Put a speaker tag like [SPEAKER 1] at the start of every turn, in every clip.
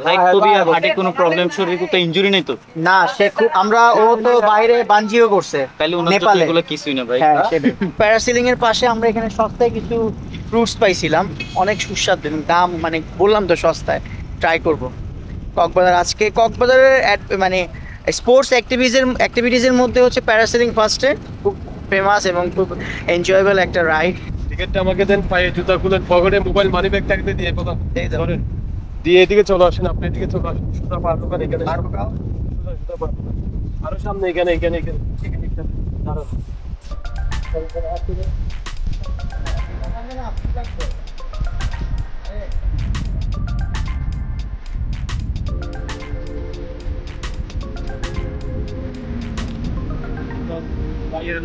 [SPEAKER 1] Like খুবই হার্টে কোনো প্রবলেম, শরীরে কোনো ইনজুরি নেই তো?
[SPEAKER 2] না, সে খুব ও তো বাইরে বানজিও করছে
[SPEAKER 1] তাহলে ওনার জন্য
[SPEAKER 2] নেপালে।
[SPEAKER 1] এগুলো কিছুই না ভাই।
[SPEAKER 2] হ্যাঁ, প্যারাসিলিং এর পাশে আমরা এখানে সস্তায় কিছু ফ্রুটস পাইছিলাম, অনেক সুস্বাদু, দাম মানে বললাম তো সস্তায়, ট্রাই করব। কক্সবাজার, আজকে কক্সবাজারের মানে স্পোর্টস অ্যাক্টিভিটিজের মধ্যে হচ্ছে প্যারাসেলিং ফার্স্টে, খুব ফেমাস এবং খুব এনজয়েবল একটা রাইড।
[SPEAKER 3] টিকিটটা আমাকে দেন, পায়ে জুতা খুলেন, পকেটে মোবাইল মানি ব্যাগ থাকতে দিয়ে কথা ধরেন, দিয়ে এদিকে চলে আসেন, আপনি এদিকে চলে আসেন, সুদা পার দোকান এখানে, সুদা সুদা পার দোকান আরো সামনে, এখানে এখানে এখানে দাঁড়ান।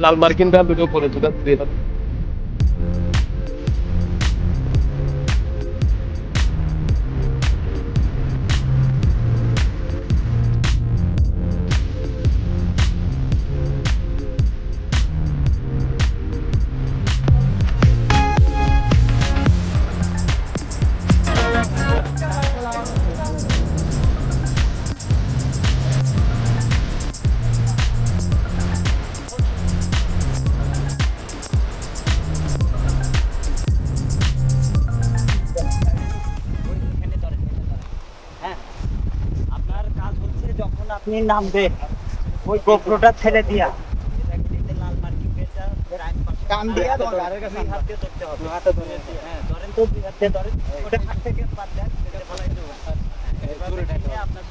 [SPEAKER 3] লাল মার্কিন ভ্যান দুটো পরে জুতা দিয়ে দাও।
[SPEAKER 2] আপনার কাজ হচ্ছে যখন আপনি নামবেন ওই গোপ্রোটা ছেড়ে দিয়া লাল মার্কিং পেজটা কান দিয়া গাড়ির কাছে হাত দিয়ে ধরতে হবে, হাতে ধরে, হ্যাঁ ধরেন তো, দুই হাত দিয়ে ধরেন, ওটা হাত থেকে বাদ দেন, এটা বলাই দেব জোরে টাইনে আপনার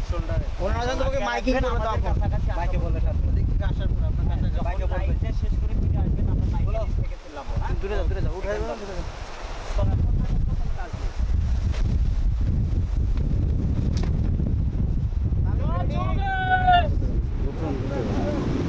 [SPEAKER 2] শোল্ডারে ওনারা যখন তোমাকে মাইকিং করবে তখন বাইকে বলে সাথে দেখি আসার পর আপনার কাছে বাইকে বলবে শেষ করে ফিরে আসবেন, আমরা মাইকিং থেকে চিল্লাবো। হ্যাঁ, দূরে যাও উঠে যাও।